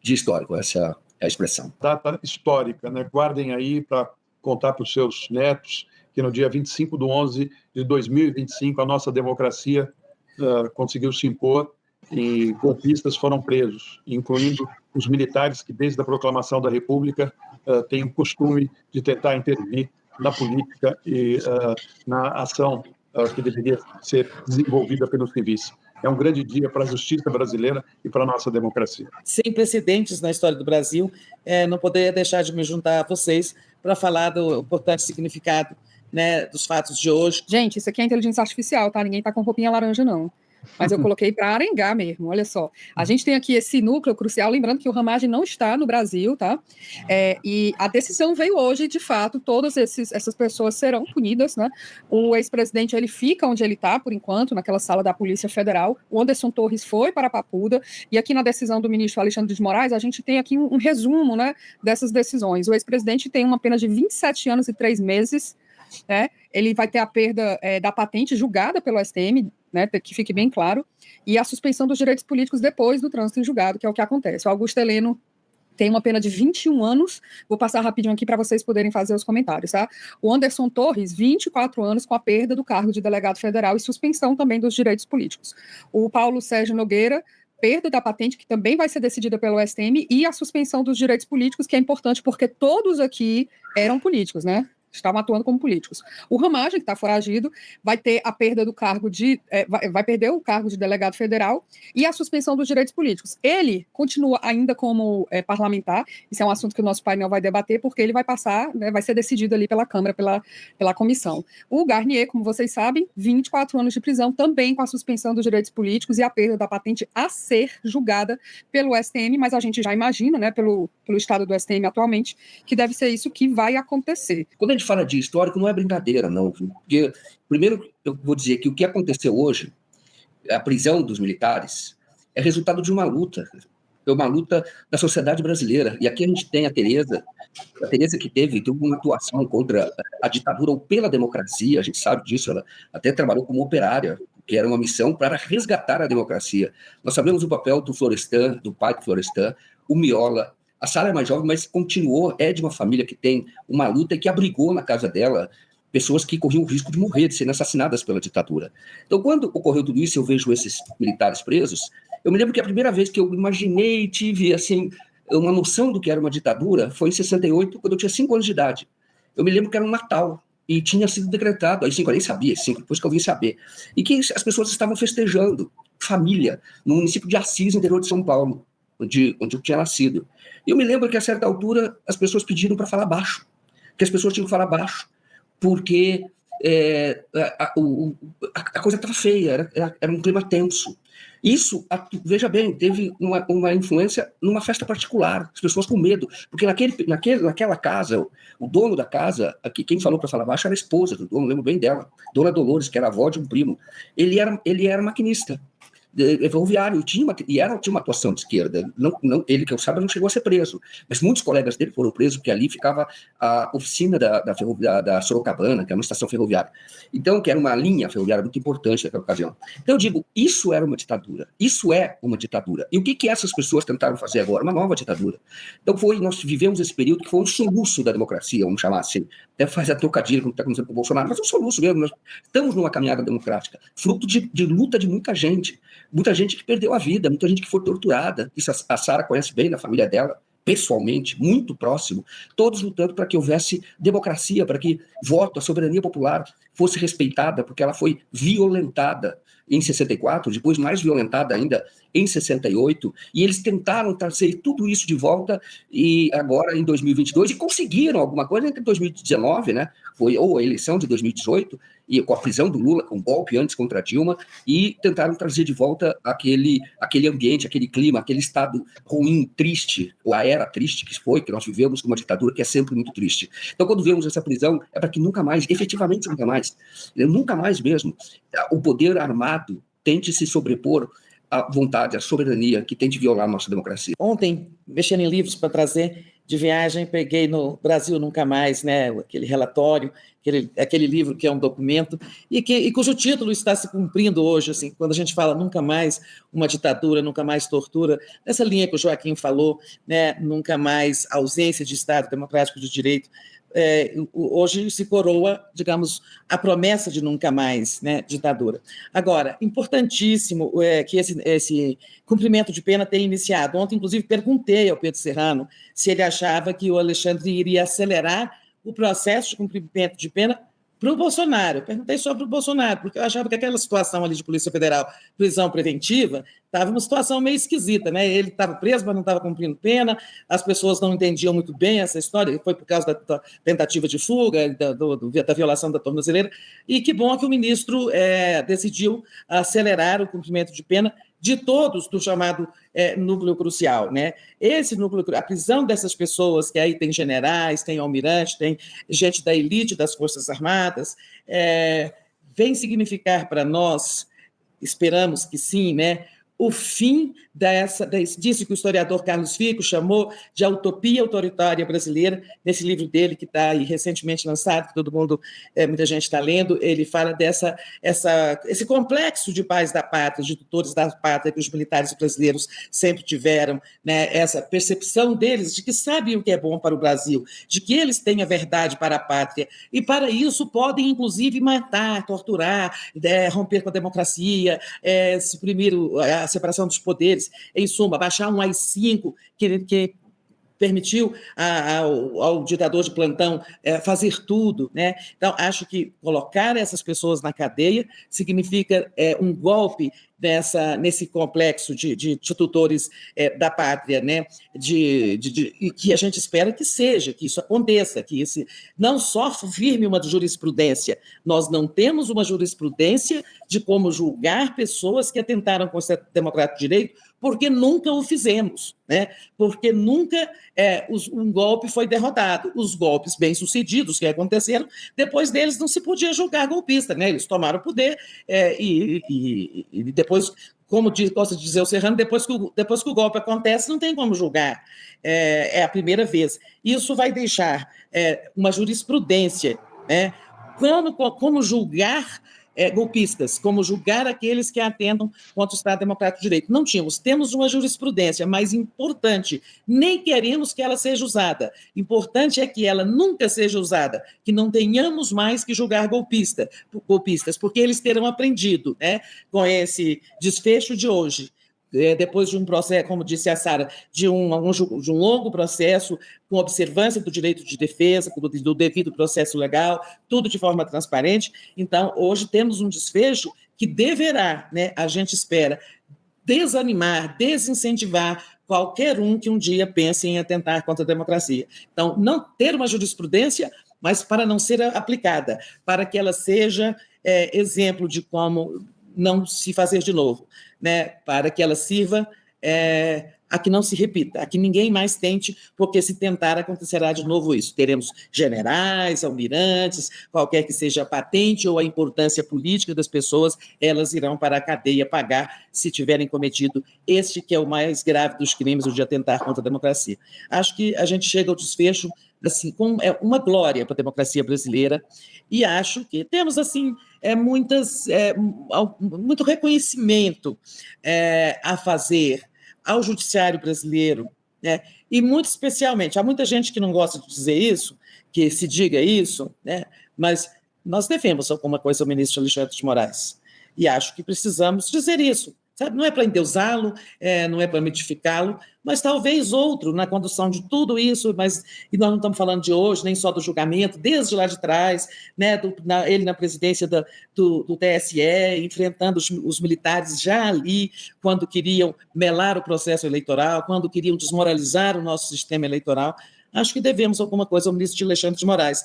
dia histórico, essa é a expressão. Data histórica, né? Guardem aí para contar para os seus netos que no dia 25/11 de 2025 a nossa democracia conseguiu se impor e golpistas foram presos, incluindo os militares que, desde a proclamação da República, têm o costume de tentar intervir na política e na ação que deveria ser desenvolvida pelos civis. É um grande dia para a justiça brasileira e para a nossa democracia. Sem precedentes na história do Brasil, não poderia deixar de me juntar a vocês para falar do importante significado, né, dos fatos de hoje. Gente, isso aqui é inteligência artificial, tá? Ninguém tá com roupinha laranja, não. Mas eu coloquei para arengar mesmo, olha só. A gente tem aqui esse núcleo crucial, lembrando que o Ramagem não está no Brasil, tá? E a decisão veio hoje, de fato, todas essas pessoas serão punidas, né? O ex-presidente, ele fica onde ele está, por enquanto, naquela sala da Polícia Federal. O Anderson Torres foi para Papuda, e aqui na decisão do ministro Alexandre de Moraes, a gente tem aqui um resumo, né, dessas decisões. O ex-presidente tem uma pena de 27 anos e 3 meses, né? Ele vai ter a perda da patente julgada pelo STM, né, que fique bem claro, e a suspensão dos direitos políticos depois do trânsito em julgado, que é o que acontece. O Augusto Heleno tem uma pena de 21 anos, vou passar rapidinho aqui para vocês poderem fazer os comentários, tá? O Anderson Torres, 24 anos, com a perda do cargo de delegado federal e suspensão também dos direitos políticos. O Paulo Sérgio Nogueira, perda da patente, que também vai ser decidida pelo STM, e a suspensão dos direitos políticos, que é importante porque todos aqui eram políticos, né? Estavam atuando como políticos. O Ramagem, que está foragido, vai ter a perda do cargo vai perder o cargo de delegado federal e a suspensão dos direitos políticos. Ele continua ainda como parlamentar, isso é um assunto que o nosso painel vai debater, porque ele vai passar, né, vai ser decidido ali pela Câmara, pela comissão. O Garnier, como vocês sabem, 24 anos de prisão, também com a suspensão dos direitos políticos e a perda da patente a ser julgada pelo STM, mas a gente já imagina, né, pelo estado do STM atualmente, que deve ser isso que vai acontecer. Quando a gente fala de histórico, não é brincadeira, não. Porque, primeiro, eu vou dizer que o que aconteceu hoje, a prisão dos militares, é resultado de uma luta. É uma luta da sociedade brasileira. E aqui a gente tem a Tereza que teve uma atuação contra a ditadura ou pela democracia, a gente sabe disso, ela até trabalhou como operária, que era uma missão para resgatar a democracia. Nós sabemos o papel do Florestan, do pai do Florestan, o Miola. A Sara é mais jovem, mas continuou, é de uma família que tem uma luta e que abrigou na casa dela pessoas que corriam o risco de morrer, de serem assassinadas pela ditadura. Então, quando ocorreu tudo isso, eu vejo esses militares presos, eu me lembro que a primeira vez que eu imaginei e tive, assim, uma noção do que era uma ditadura foi em 68, quando eu tinha 5 anos de idade. Eu me lembro que era um Natal, e tinha sido decretado, aí 5 eu nem sabia, 5, depois que eu vim saber, e que as pessoas estavam festejando, família, no município de Assis, interior de São Paulo, onde eu tinha nascido. E eu me lembro que, a certa altura, as pessoas pediram para falar baixo, que as pessoas tinham que falar baixo, porque a coisa estava feia, era um clima tenso. Isso, veja bem, teve uma influência numa festa particular, as pessoas com medo, porque naquela casa, o dono da casa, quem falou para falar baixo era a esposa do dono, lembro bem dela, Dona Dolores, que era avó de um primo. Ele era maquinista ferroviário, tinha uma atuação de esquerda. Não, ele, que eu saiba, não chegou a ser preso, mas muitos colegas dele foram presos, porque ali ficava a oficina da Sorocabana, que é uma estação ferroviária. Então, que era uma linha ferroviária muito importante naquela ocasião. Então, eu digo, isso era uma ditadura. Isso é uma ditadura. E o que essas pessoas tentaram fazer agora? Uma nova ditadura. Então, nós vivemos esse período que foi um soluço da democracia, vamos chamar assim. Até faz a trocadilha, como está acontecendo com o Bolsonaro, mas um soluço mesmo. Nós estamos numa caminhada democrática, fruto de luta de muita gente que perdeu a vida, muita gente que foi torturada. Isso a Sara conhece bem, na família dela, pessoalmente, muito próximo, todos lutando para que houvesse democracia, para que voto, a soberania popular fosse respeitada, porque ela foi violentada em 64, depois mais violentada ainda em 68, e eles tentaram trazer tudo isso de volta, e agora em 2022, e conseguiram alguma coisa entre 2019, né, foi ou a eleição de 2018, e com a prisão do Lula, com o golpe antes contra a Dilma, e tentaram trazer de volta aquele ambiente, aquele clima, aquele estado ruim, triste, ou a era triste que nós vivemos com uma ditadura que é sempre muito triste. Então, quando vemos essa prisão, é para que nunca mais, efetivamente nunca mais mesmo, o poder armado tente se sobrepor à vontade, à soberania que tente violar a nossa democracia. Ontem, mexendo em livros para trazer, de viagem, peguei no Brasil Nunca Mais, né, aquele relatório, aquele livro que é um documento, e cujo título está se cumprindo hoje, assim, quando a gente fala nunca mais uma ditadura, nunca mais tortura, essa linha que o Joaquim falou, né, nunca mais ausência de Estado democrático de direito, hoje se coroa, digamos, a promessa de nunca mais, né, ditadura. Agora, importantíssimo que esse cumprimento de pena tenha iniciado. Ontem, inclusive, perguntei ao Pedro Serrano se ele achava que o Alexandre iria acelerar o processo de cumprimento de pena para o Bolsonaro. Eu perguntei sobre o Bolsonaro, porque eu achava que aquela situação ali de Polícia Federal, prisão preventiva, estava uma situação meio esquisita, né? Ele estava preso, mas não estava cumprindo pena, as pessoas não entendiam muito bem essa história, foi por causa da tentativa de fuga, da violação da tornozeleira, e que bom que o ministro decidiu acelerar o cumprimento de pena de todos do chamado núcleo crucial, né? Esse núcleo, a prisão dessas pessoas, que aí tem generais, tem almirantes, tem gente da elite das Forças Armadas, vem significar para nós, esperamos que sim, né, o fim disso que o historiador Carlos Fico chamou de a utopia autoritária brasileira, nesse livro dele que está aí recentemente lançado, que todo mundo, muita gente está lendo, ele fala esse complexo de pais da pátria, de tutores da pátria que os militares brasileiros sempre tiveram, né, essa percepção deles de que sabem o que é bom para o Brasil, de que eles têm a verdade para a pátria, e para isso podem, inclusive, matar, torturar, romper com a democracia, suprimir a separação dos poderes, em suma, baixar um AI-5 que permitiu ao ditador de plantão fazer tudo, né? Então, acho que colocar essas pessoas na cadeia significa um golpe nesse complexo de tutores da pátria, né? E que a gente espera que seja, que isso aconteça, que não só firme uma jurisprudência, nós não temos uma jurisprudência de como julgar pessoas que atentaram contra o Estado Democrático de Direito, porque nunca o fizemos, né? Porque nunca um golpe foi derrotado. Os golpes bem-sucedidos que aconteceram, depois deles não se podia julgar golpista, né? Eles tomaram o poder e depois, como gosta de dizer o Serrano, depois que o golpe acontece, não tem como julgar. É a primeira vez. Isso vai deixar uma jurisprudência, né? Como julgar golpistas, como julgar aqueles que atentam contra o Estado Democrático de Direito. Não temos uma jurisprudência, mas importante, nem queremos que ela seja usada. Importante é que ela nunca seja usada, que não tenhamos mais que julgar golpistas, porque eles terão aprendido, né, com esse desfecho de hoje. Depois de um processo, como disse a Sara, de um longo processo com observância do direito de defesa, do devido processo legal, tudo de forma transparente. Então, hoje temos um desfecho que deverá, né, a gente espera, desanimar, desincentivar qualquer um que um dia pense em atentar contra a democracia. Então, não ter uma jurisprudência, mas para não ser aplicada, para que ela seja exemplo de como não se fazer de novo, né? Para que ela sirva a que não se repita, a que ninguém mais tente, porque se tentar acontecerá de novo isso. Teremos generais, almirantes, qualquer que seja a patente ou a importância política das pessoas, elas irão para a cadeia pagar se tiverem cometido este que é o mais grave dos crimes, o de atentar contra a democracia. Acho que a gente chega ao desfecho assim, com uma glória para a democracia brasileira, e acho que temos assim muito reconhecimento a fazer ao judiciário brasileiro, né? E muito especialmente, há muita gente que não gosta de dizer isso, que se diga isso, né? Mas nós devemos alguma coisa ao ministro Alexandre de Moraes, e acho que precisamos dizer isso. Sabe? Não é para endeusá-lo, não é para mitificá-lo, mas talvez outro na condução de tudo isso, e nós não estamos falando de hoje, nem só do julgamento, desde lá de trás, né, ele na presidência do TSE, enfrentando os militares já ali, quando queriam melar o processo eleitoral, quando queriam desmoralizar o nosso sistema eleitoral. Acho que devemos alguma coisa ao ministro Alexandre de Moraes.